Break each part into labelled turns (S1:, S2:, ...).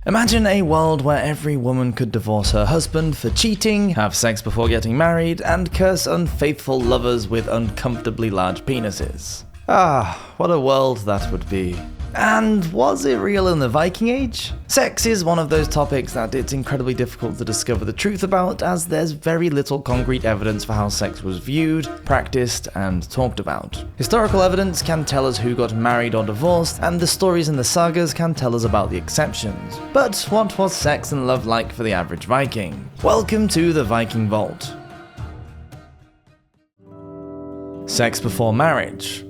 S1: Imagine a world where every woman could divorce her husband for cheating, have sex before getting married, and curse unfaithful lovers with uncomfortably large penises. Ah, what a world that would be. And was it real in the Viking Age? Sex is one of those topics that it's incredibly difficult to discover the truth about, as there's very little concrete evidence for how sex was viewed, practiced, and talked about. Historical evidence can tell us who got married or divorced, and the stories in the sagas can tell us about the exceptions. But what was sex and love like for the average Viking? Welcome to the Viking Vault. Sex before marriage.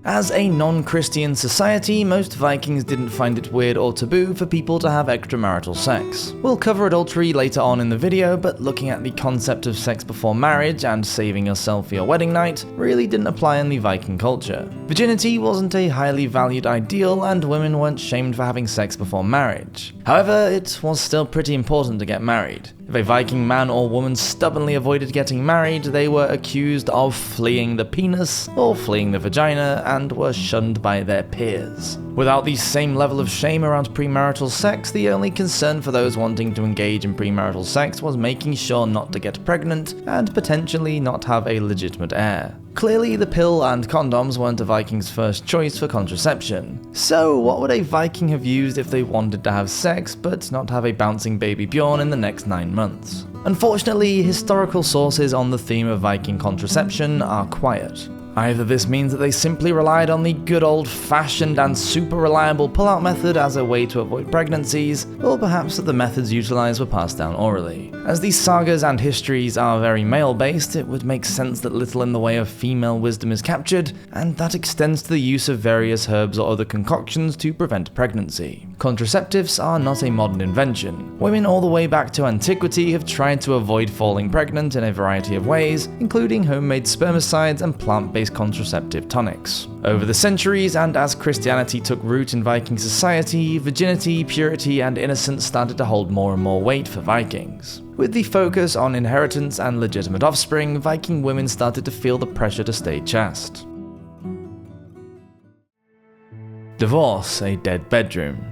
S1: As a non-Christian society, most Vikings didn't find it weird or taboo for people to have extramarital sex. We'll cover adultery later on in the video, but looking at the concept of sex before marriage and saving yourself for your wedding night really didn't apply in the Viking culture. Virginity wasn't a highly valued ideal, and women weren't shamed for having sex before marriage. However, it was still pretty important to get married. If a Viking man or woman stubbornly avoided getting married, they were accused of fleeing the penis or fleeing the vagina and were shunned by their peers. Without the same level of shame around premarital sex, the only concern for those wanting to engage in premarital sex was making sure not to get pregnant and potentially not have a legitimate heir. Clearly, the pill and condoms weren't a Viking's first choice for contraception. So, what would a Viking have used if they wanted to have sex but not have a bouncing baby Bjorn in the next 9 months? Unfortunately, historical sources on the theme of Viking contraception are quiet. Either this means that they simply relied on the good old-fashioned and super reliable pull-out method as a way to avoid pregnancies, or perhaps that the methods utilized were passed down orally. As these sagas and histories are very male-based, it would make sense that little in the way of female wisdom is captured, and that extends to the use of various herbs or other concoctions to prevent pregnancy. Contraceptives are not a modern invention. Women all the way back to antiquity have tried to avoid falling pregnant in a variety of ways, including homemade spermicides and plant-based contraceptive tonics. Over the centuries, and as Christianity took root in Viking society, virginity, purity, and innocence started to hold more and more weight for Vikings. With the focus on inheritance and legitimate offspring, Viking women started to feel the pressure to stay chaste. Divorce, a dead bedroom.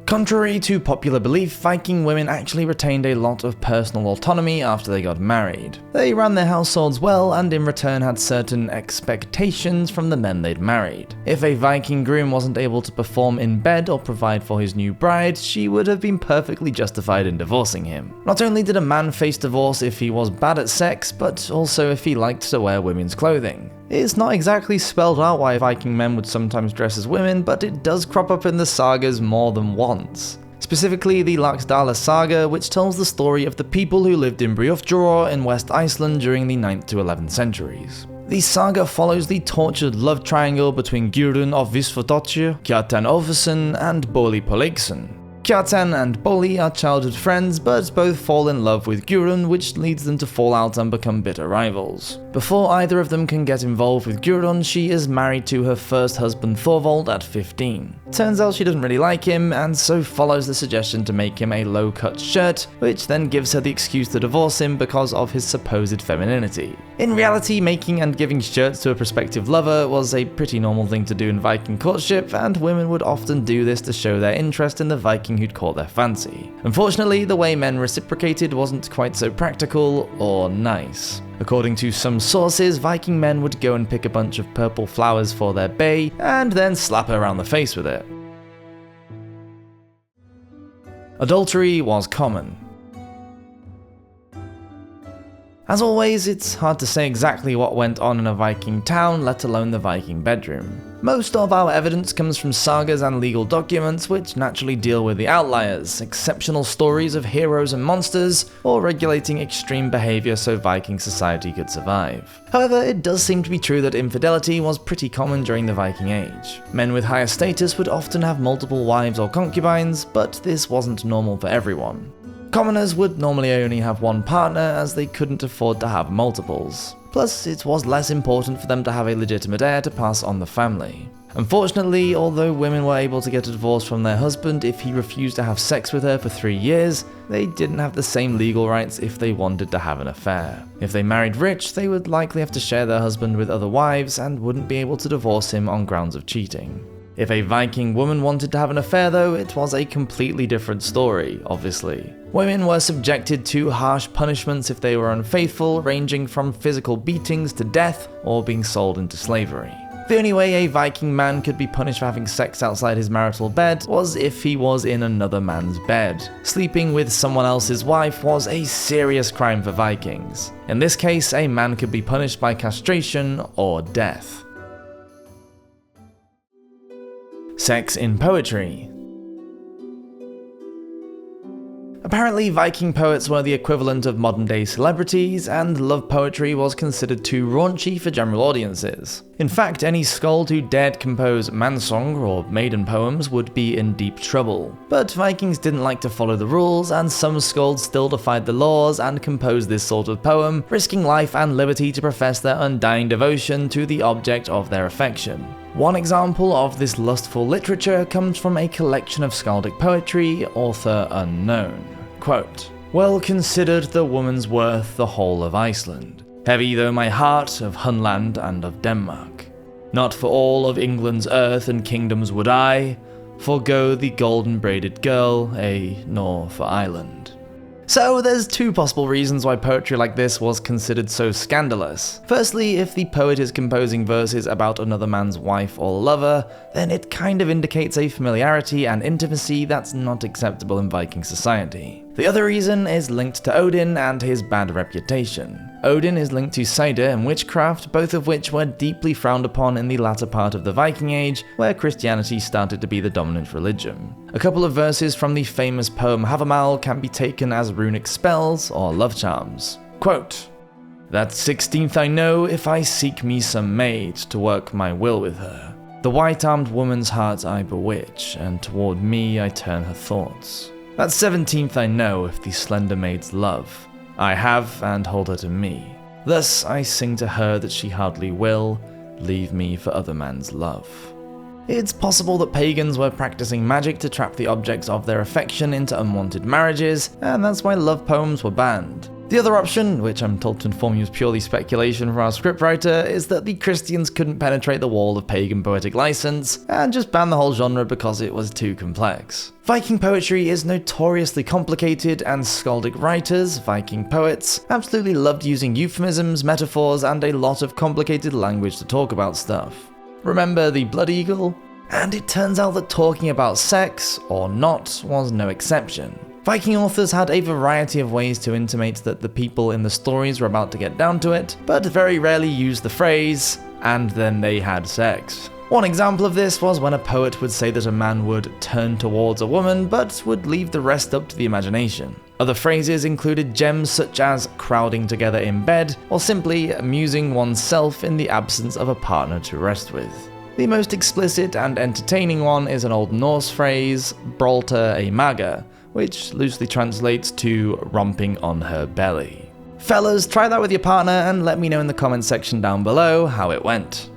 S1: Contrary to popular belief, Viking women actually retained a lot of personal autonomy after they got married. They ran their households well, and in return had certain expectations from the men they'd married. If a Viking groom wasn't able to perform in bed or provide for his new bride, she would have been perfectly justified in divorcing him. Not only did a man face divorce if he was bad at sex, but also if he liked to wear women's clothing. It's not exactly spelled out why Viking men would sometimes dress as women, but it does crop up in the sagas more than once. Specifically the Laxdala saga, which tells the story of the people who lived in Bríothsdalr in West Iceland during the 9th to 11th centuries. The saga follows the tortured love triangle between Gudrun of Visfotottir, Kjartan Olfason, and Boli Polleksson. Kjartan and Boli are childhood friends, but both fall in love with Gudrun, which leads them to fall out and become bitter rivals. Before either of them can get involved with Gudrun, she is married to her first husband Thorvald at 15. Turns out she doesn't really like him, and so follows the suggestion to make him a low-cut shirt, which then gives her the excuse to divorce him because of his supposed femininity. In reality, making and giving shirts to a prospective lover was a pretty normal thing to do in Viking courtship, and women would often do this to show their interest in the Viking who'd caught their fancy. Unfortunately, the way men reciprocated wasn't quite so practical or nice. According to some sources, Viking men would go and pick a bunch of purple flowers for their bae, and then slap her around the face with it. Adultery was common. As always, it's hard to say exactly what went on in a Viking town, let alone the Viking bedroom. Most of our evidence comes from sagas and legal documents, which naturally deal with the outliers, exceptional stories of heroes and monsters, or regulating extreme behavior so Viking society could survive. However, it does seem to be true that infidelity was pretty common during the Viking Age. Men with higher status would often have multiple wives or concubines, but this wasn't normal for everyone. Commoners would normally only have one partner, as they couldn't afford to have multiples. Plus, it was less important for them to have a legitimate heir to pass on the family. Unfortunately, although women were able to get a divorce from their husband if he refused to have sex with her for 3 years, they didn't have the same legal rights if they wanted to have an affair. If they married rich, they would likely have to share their husband with other wives and wouldn't be able to divorce him on grounds of cheating. If a Viking woman wanted to have an affair though, it was a completely different story, obviously. Women were subjected to harsh punishments if they were unfaithful, ranging from physical beatings to death or being sold into slavery. The only way a Viking man could be punished for having sex outside his marital bed was if he was in another man's bed. Sleeping with someone else's wife was a serious crime for Vikings. In this case, a man could be punished by castration or death. Sex in poetry. Apparently, Viking poets were the equivalent of modern-day celebrities, and love poetry was considered too raunchy for general audiences. In fact, any skald who dared compose mansong or maiden poems would be in deep trouble. But Vikings didn't like to follow the rules, and some skalds still defied the laws and composed this sort of poem, risking life and liberty to profess their undying devotion to the object of their affection. One example of this lustful literature comes from a collection of skaldic poetry, author unknown. Quote, "Well considered the woman's worth the whole of Iceland, heavy though my heart of Hunland and of Denmark. Not for all of England's earth and kingdoms would I forego the golden braided girl, nor for Ireland." So there's two possible reasons why poetry like this was considered so scandalous. Firstly, if the poet is composing verses about another man's wife or lover, then it kind of indicates a familiarity and intimacy that's not acceptable in Viking society. The other reason is linked to Odin and his bad reputation. Odin is linked to cider and witchcraft, both of which were deeply frowned upon in the latter part of the Viking Age, where Christianity started to be the dominant religion. A couple of verses from the famous poem Havamal can be taken as runic spells or love charms. Quote, "That 16th I know if I seek me some maid to work my will with her. The white-armed woman's heart I bewitch, and toward me I turn her thoughts. That 17th I know if the slender maid's love I have and hold her to me. Thus I sing to her that she hardly will leave me for other man's love." It's possible that pagans were practicing magic to trap the objects of their affection into unwanted marriages, and that's why love poems were banned. The other option, which I'm told to inform you is purely speculation from our scriptwriter, is that the Christians couldn't penetrate the wall of pagan poetic license and just banned the whole genre because it was too complex. Viking poetry is notoriously complicated, and skaldic writers, Viking poets, absolutely loved using euphemisms, metaphors, and a lot of complicated language to talk about stuff. Remember the Blood Eagle? And it turns out that talking about sex, or not, was no exception. Viking authors had a variety of ways to intimate that the people in the stories were about to get down to it, but very rarely used the phrase, "and then they had sex." One example of this was when a poet would say that a man would turn towards a woman, but would leave the rest up to the imagination. Other phrases included gems such as crowding together in bed, or simply amusing oneself in the absence of a partner to rest with. The most explicit and entertaining one is an Old Norse phrase, brolta ei maga, which loosely translates to romping on her belly. Fellas, try that with your partner and let me know in the comments section down below how it went.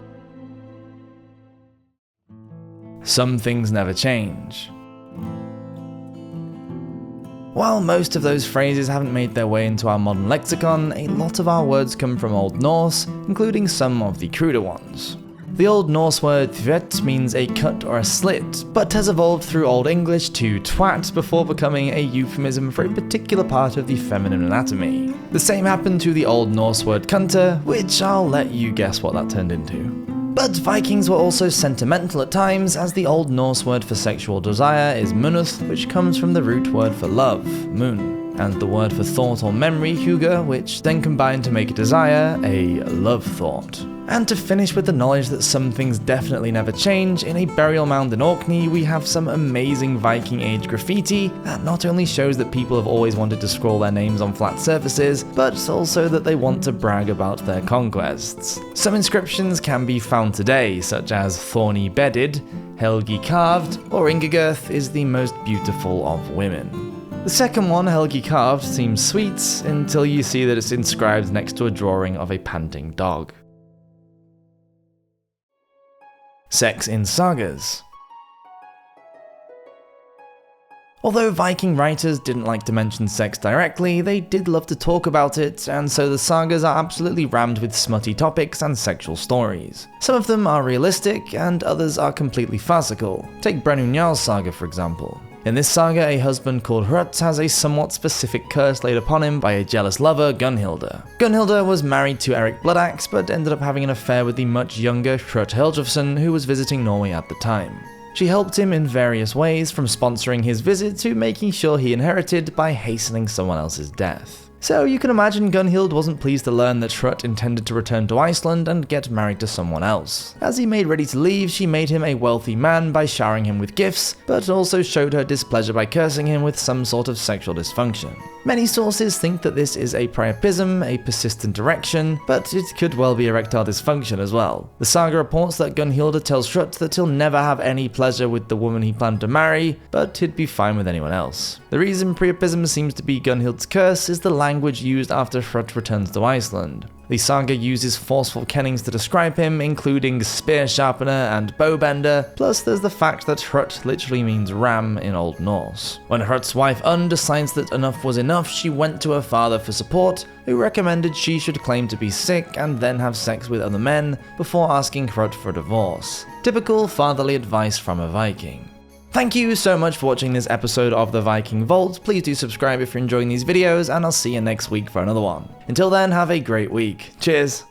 S1: Some things never change. While most of those phrases haven't made their way into our modern lexicon, a lot of our words come from Old Norse, including some of the cruder ones. The Old Norse word thvet means a cut or a slit, but has evolved through Old English to twat before becoming a euphemism for a particular part of the feminine anatomy. The same happened to the Old Norse word kunta, which I'll let you guess what that turned into. But Vikings were also sentimental at times, as the Old Norse word for sexual desire is munuth, which comes from the root word for love, mun, and the word for thought or memory, huga, which then combined to make desire a love thought. And to finish with the knowledge that some things definitely never change, in a burial mound in Orkney we have some amazing Viking Age graffiti that not only shows that people have always wanted to scroll their names on flat surfaces, but also that they want to brag about their conquests. Some inscriptions can be found today, such as Thorny Bedded, Helgi Carved, or Ingigirth is the most beautiful of women. The second one, Helgi Carved, seems sweet until you see that it's inscribed next to a drawing of a panting dog. Sex in sagas. Although Viking writers didn't like to mention sex directly, they did love to talk about it, and so the sagas are absolutely rammed with smutty topics and sexual stories. Some of them are realistic, and others are completely farcical. Take Brennu Njarl's saga for example. In this saga, a husband called Hrut has a somewhat specific curse laid upon him by a jealous lover, Gunhilda. Gunhilda was married to Eric Bloodaxe, but ended up having an affair with the much younger Hrut Helgifsson, who was visiting Norway at the time. She helped him in various ways, from sponsoring his visit to making sure he inherited by hastening someone else's death. So you can imagine Gunhild wasn't pleased to learn that Hrut intended to return to Iceland and get married to someone else. As he made ready to leave, she made him a wealthy man by showering him with gifts, but also showed her displeasure by cursing him with some sort of sexual dysfunction. Many sources think that this is a priapism, a persistent erection, but it could well be erectile dysfunction as well. The saga reports that Gunhilda tells Hrut that he'll never have any pleasure with the woman he planned to marry, but he'd be fine with anyone else. The reason priapism seems to be Gunhild's curse is the language used after Hrut returns to Iceland. The saga uses forceful kennings to describe him, including spear sharpener and bowbender, plus there's the fact that Hrut literally means ram in Old Norse. When Hrut's wife decides that enough was enough, she went to her father for support, who recommended she should claim to be sick and then have sex with other men before asking Hrut for a divorce. Typical fatherly advice from a Viking. Thank you so much for watching this episode of the Viking Vault. Please do subscribe if you're enjoying these videos, and I'll see you next week for another one. Until then, have a great week. Cheers!